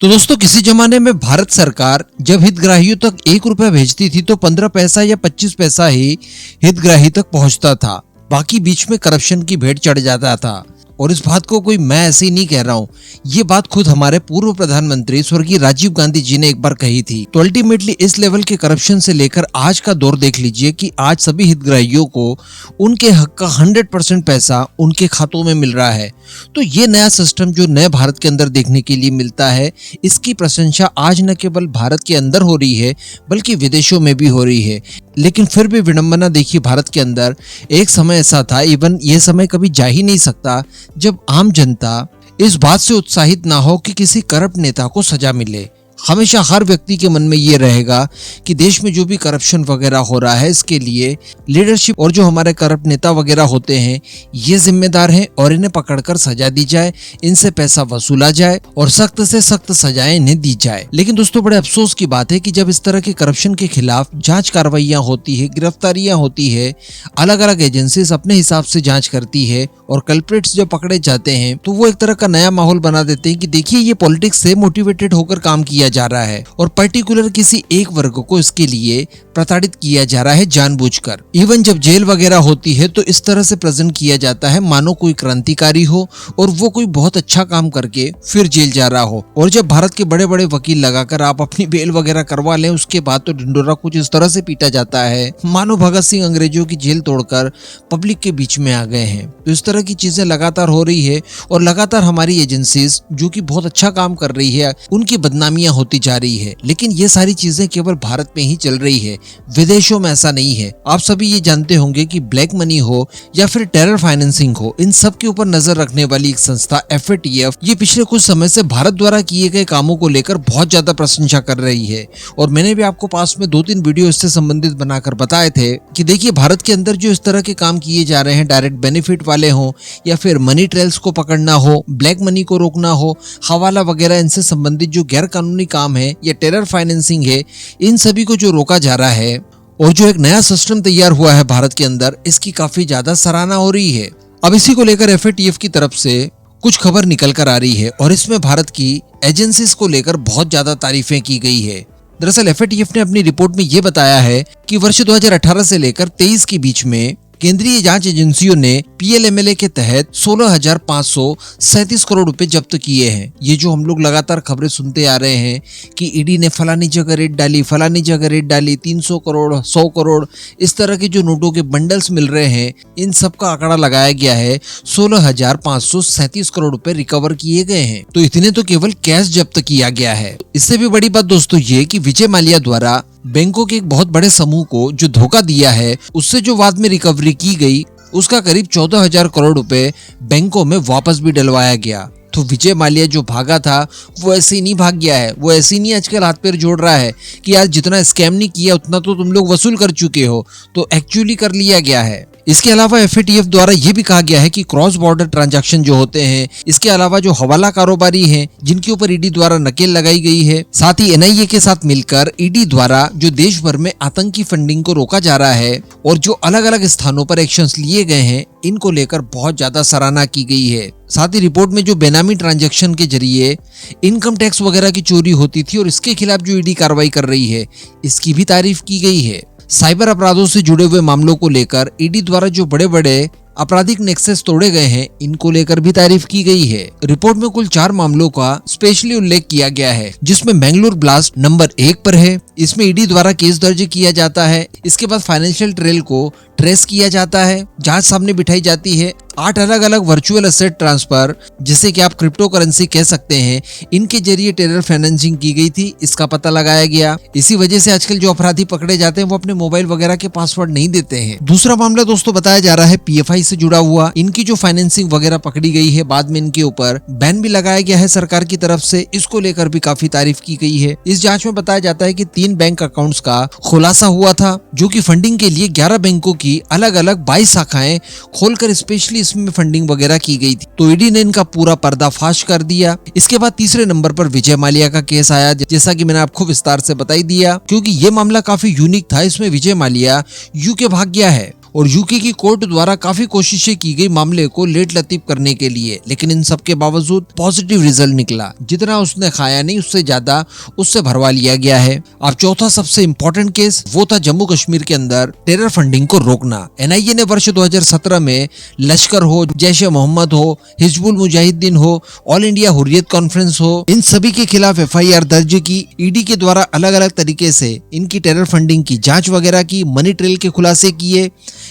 तो दोस्तों किसी जमाने में भारत सरकार जब हितग्राहियों तक 1 रुपया भेजती थी तो 15 पैसा या 25 पैसा ही हितग्राही तक पहुंचता था। बाकी बीच में करप्शन की भेंट चढ़ जाता था। और इस बात को कोई मैं ऐसे ही नहीं कह रहा हूँ, ये बात खुद हमारे पूर्व प्रधानमंत्री स्वर्गीय राजीव गांधी जी ने एक बार कही थी। तो अल्टीमेटली इस लेवल के करप्शन से लेकर आज का दौर देख लीजिए कि आज सभी हितग्राहियों को उनके हक का 100% पैसा उनके खातों में मिल रहा है। तो ये नया सिस्टम जो नए भारत के अंदर देखने के लिए मिलता है, इसकी प्रशंसा आज न केवल भारत के अंदर हो रही है बल्कि विदेशों में भी हो रही है। लेकिन फिर भी विडंबना देखिए, भारत के अंदर एक समय ऐसा था, इवन ये समय कभी जा ही नहीं सकता, जब आम जनता इस बात से उत्साहित ना हो कि किसी करप्ट नेता को सजा मिले। हमेशा हर व्यक्ति के मन में ये रहेगा कि देश में जो भी करप्शन वगैरह हो रहा है इसके लिए लीडरशिप और जो हमारे करप्ट नेता वगैरह होते हैं ये जिम्मेदार हैं और इन्हें पकड़कर सजा दी जाए, इनसे पैसा वसूला जाए और सख्त से सख्त सजाएं इन्हें दी जाए। लेकिन दोस्तों बड़े अफसोस की बात है कि जब इस तरह के करप्शन के खिलाफ जांच कार्रवाइयां होती है, गिरफ्तारियां होती है, अलग अलग एजेंसीज अपने हिसाब से जांच करती है और कल्प्रिट्स जब पकड़े जाते हैं तो वो एक तरह का नया माहौल बना देते हैं कि देखिए ये पॉलिटिक्स से मोटिवेटेड होकर काम किया जा रहा है और पर्टिकुलर किसी एक वर्ग को इसके लिए प्रताड़ित किया जा रहा है जानबूझकर। इवन जब जेल वगैरह होती है तो इस तरह से प्रेजेंट किया जाता है मानो कोई क्रांतिकारी हो और वो कोई बहुत अच्छा काम करके फिर जेल जा रहा हो। और जब भारत के बड़े बड़े वकील लगाकर आप अपनी बेल वगैरह करवा लें उसके बाद तो ढिंडोरा कुछ इस तरह से पीटा जाता है मानो भगत सिंह अंग्रेजों की जेल तोड़कर पब्लिक के बीच में आ गए हैं। तो इस तरह की चीजें लगातार हो रही है और लगातार हमारी एजेंसीज जो कि बहुत अच्छा काम कर रही है उनकी बदनामियां होती जा रही है। लेकिन ये सारी चीजें केवल भारत में ही चल रही है, विदेशों में ऐसा नहीं है। आप सभी ये जानते होंगे कि ब्लैक मनी हो या फिर टेरर फाइनेंसिंग हो, इन सब के ऊपर नजर रखने वाली एक संस्था FATF ये पिछले कुछ समय से भारत द्वारा किए गए कामों को लेकर बहुत ज्यादा प्रशंसा कर रही है। और मैंने भी आपको पास में 2-3 वीडियो इससे संबंधित बनाकर बताए थे कि देखिए भारत के अंदर जो इस तरह के काम किए जा रहे हैं, डायरेक्ट बेनिफिट वाले हो या फिर मनी ट्रेल्स को पकड़ना हो, ब्लैक मनी को रोकना हो, हवाला वगैरह, इनसे संबंधित जो गैर कानूनी काम है या टेरर फाइनेंसिंग है, इन सभी को जो रोका जा रहा है और जो एक नया सिस्टम तैयार हुआ है भारत के अंदर, इसकी काफी ज्यादा सराहना हो रही है। अब इसी को लेकर FATF की तरफ से कुछ खबर निकल कर आ रही है और इसमें भारत की एजेंसीज को लेकर बहुत ज्यादा तारीफें की गई है। दरअसल FATF ने अपनी रिपोर्ट में ये बताया है कि वर्ष 2018 से लेकर 23 के बीच में केंद्रीय जांच एजेंसियों ने PLMLA के तहत 16,537 करोड़ रुपए जब्त किए हैं। ये जो हम लोग लगातार खबरें सुनते आ रहे हैं कि ईडी ने फलानी जगह रेड डाली, फलानी जगह रेड डाली, 300 करोड़, 100 करोड़, इस तरह के जो नोटों के बंडल्स मिल रहे हैं, इन सब का आंकड़ा लगाया गया है 16,537 करोड़ रुपए रिकवर किए गए हैं। तो इतने तो केवल कैश जब्त किया गया है। इससे भी बड़ी बात दोस्तों ये कि विजय माल्या द्वारा बैंकों के एक बहुत बड़े समूह को जो धोखा दिया है, उससे जो बाद में रिकवरी की गई उसका करीब 14,000 करोड़ रुपए बैंकों में वापस भी डलवाया गया। तो विजय माल्या जो भागा था वो ऐसे ही नहीं भाग गया है, वो ऐसे ही नहीं आजकल हाथ पैर जोड़ रहा है कि यार जितना स्कैम नहीं किया उतना तो तुम लोग वसूल कर चुके हो, तो एक्चुअली कर लिया गया है। इसके अलावा FATF द्वारा ये भी कहा गया है कि क्रॉस बॉर्डर ट्रांजैक्शन जो होते हैं, इसके अलावा जो हवाला कारोबारी हैं जिनके ऊपर ईडी द्वारा नकेल लगाई गई है, साथ ही NIA के साथ मिलकर ईडी द्वारा जो देश भर में आतंकी फंडिंग को रोका जा रहा है और जो अलग अलग स्थानों पर एक्शंस लिए गए हैं, इनको लेकर बहुत ज्यादा सराहना की गई है। साथ ही रिपोर्ट में जो बेनामी ट्रांजैक्शन के जरिए इनकम टैक्स वगैरह की चोरी होती थी और इसके खिलाफ जो ईडी कार्रवाई कर रही है, इसकी भी तारीफ की गई है। साइबर अपराधों से जुड़े हुए मामलों को लेकर ईडी द्वारा जो बड़े बड़े आपराधिक नेक्सस तोड़े गए हैं, इनको लेकर भी तारीफ की गई है। रिपोर्ट में कुल 4 मामलों का स्पेशली उल्लेख किया गया है, जिसमें बेंगलुरु ब्लास्ट नंबर 1 पर है। इसमें ईडी द्वारा केस दर्ज किया जाता है। इसके बाद फाइनेंशियल ट्रेल को ट्रेस किया जाता है, जांच सामने बिठाई जाती है। 8 अलग अलग वर्चुअल एसेट ट्रांसफर, जिसे कि आप क्रिप्टो करेंसी कह सकते हैं, इनके जरिए टेरर फाइनेंसिंग की गई थी, इसका पता लगाया गया। इसी वजह से आजकल जो अपराधी पकड़े जाते हैं वो अपने मोबाइल वगैरह के पासवर्ड नहीं देते हैं। दूसरा मामला दोस्तों बताया जा रहा है PFI से जुड़ा हुआ, इनकी जो फाइनेंसिंग वगैरह पकड़ी गई है, बाद में इनके ऊपर बैन भी लगाया गया है सरकार की तरफ से, इसको लेकर भी काफी तारीफ की गई है। इस जांच में बताया जाता है कि 3 बैंक अकाउंट्स का खुलासा हुआ था, जो कि फंडिंग के लिए 11 बैंकों की अलग अलग 22 शाखाएं खोलकर स्पेशली इसमें फंडिंग वगैरह की गई थी। तो ईडी ने इनका पूरा पर्दाफाश कर दिया। इसके बाद तीसरे नंबर पर विजय माल्या का केस आया, जैसा कि मैंने आपको विस्तार से बताई दिया, क्योंकि ये मामला काफी यूनिक था। इसमें विजय माल्या यूके भाग गया है और यूके की कोर्ट द्वारा काफी कोशिशें की गई मामले को लेट लतीफ करने के लिए, लेकिन इन सब के बावजूद पॉजिटिव रिजल्ट निकला। जितना उसने खाया नहीं उससे ज्यादा उससे भरवा लिया गया है। अब चौथा सबसे इम्पोर्टेंट केस वो था जम्मू कश्मीर के अंदर टेरर फंडिंग को रोकना। एनआईए ने वर्ष 2017 में लश्कर हो, जैश ए मोहम्मद हो, हिजबुल मुजाहिदीन हो, ऑल इंडिया हुर्रियत कॉन्फ्रेंस हो, इन सभी के खिलाफ एफआईआर दर्ज की। ईडी के द्वारा अलग अलग तरीके से इनकी टेरर फंडिंग की जांच वगैरह की, मनी ट्रेल के खुलासे किए।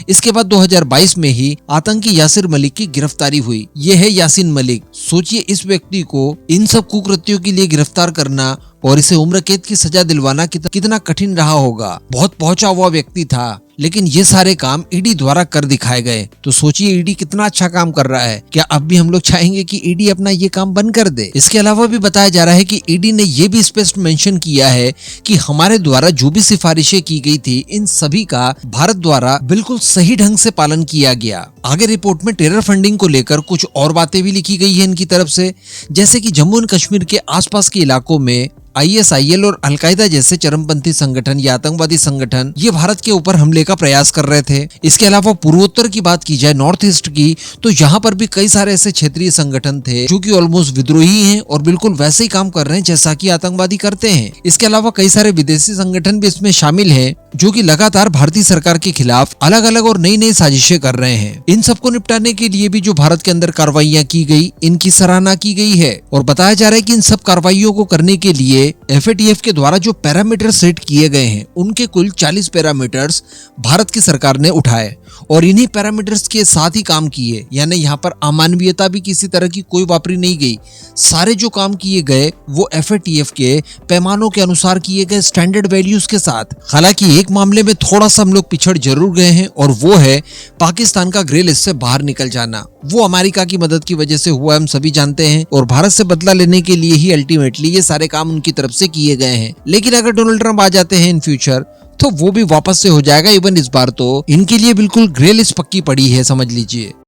इसके बाद 2022 में ही आतंकी यासिर मलिक की गिरफ्तारी हुई। ये है यासीन मलिक। सोचिए इस व्यक्ति को इन सब कुकृत्यों के लिए गिरफ्तार करना और इसे उम्र कैद की सजा दिलवाना कितना कठिन रहा होगा। बहुत पहुंचा हुआ व्यक्ति था, लेकिन ये सारे काम ईडी द्वारा कर दिखाए गए। तो सोचिए ईडी कितना अच्छा काम कर रहा है। क्या अब भी हम लोग चाहेंगे कि ईडी अपना ये काम बंद कर दे? इसके अलावा भी बताया जा रहा है कि ईडी ने ये भी स्पष्ट मेंशन किया है कि हमारे द्वारा जो भी सिफारिशें की गई थी इन सभी का भारत द्वारा बिल्कुल सही ढंग से पालन किया गया। आगे रिपोर्ट में टेरर फंडिंग को लेकर कुछ और बातें भी लिखी गई है इनकी तरफ से, जैसे कि जम्मू एंड कश्मीर के आसपास के इलाकों में ISIL और अलकायदा जैसे चरमपंथी संगठन या आतंकवादी संगठन ये भारत के ऊपर हमले का प्रयास कर रहे थे। इसके अलावा पूर्वोत्तर की बात की जाए, नॉर्थ ईस्ट की, तो यहाँ पर भी कई सारे ऐसे क्षेत्रीय संगठन थे जो कि ऑलमोस्ट विद्रोही हैं और बिल्कुल वैसे ही काम कर रहे हैं जैसा कि आतंकवादी करते हैं। इसके अलावा कई सारे विदेशी संगठन भी इसमें शामिल हैं जो कि लगातार भारतीय सरकार के खिलाफ अलग अलग और नई नई साजिशें कर रहे हैं। इन सबको निपटाने के लिए भी जो भारत के अंदर कार्रवाइयां की गई, इनकी सराहना की गई है और बताया जा रहा है कि इन सब कार्रवाइयों को करने के लिए FATF के द्वारा जो पैरामीटर सेट किए गए हैं उनके कुल 40 पैरामीटर्स भारत की सरकार ने उठाए और इन्हीं पैरामीटर्स के साथ ही काम किए। यानी यहाँ पर अमानवीयता भी किसी तरह की कोई वापरी नहीं गई। सारे जो काम किए गए वो FATF के पैमानों के अनुसार किए गए, स्टैंडर्ड वैल्यूज के साथ। हालांकि एक मामले में थोड़ा सा हम लोग पिछड़ जरूर गए हैं और वो है पाकिस्तान का ग्रे लिस्ट से बाहर निकल जाना। वो अमेरिका की मदद की वजह से हुआ, हम सभी जानते हैं, और भारत से बदला लेने के लिए ही अल्टीमेटली ये सारे काम उनकी तरफ से किए गए हैं। लेकिन अगर डोनाल्ड ट्रंप आ जाते हैं इन फ्यूचर तो वो भी वापस से हो जाएगा। इवन इस बार तो इनके लिए बिल्कुल ग्रे लिस्ट पक्की पड़ी है, समझ लीजिए।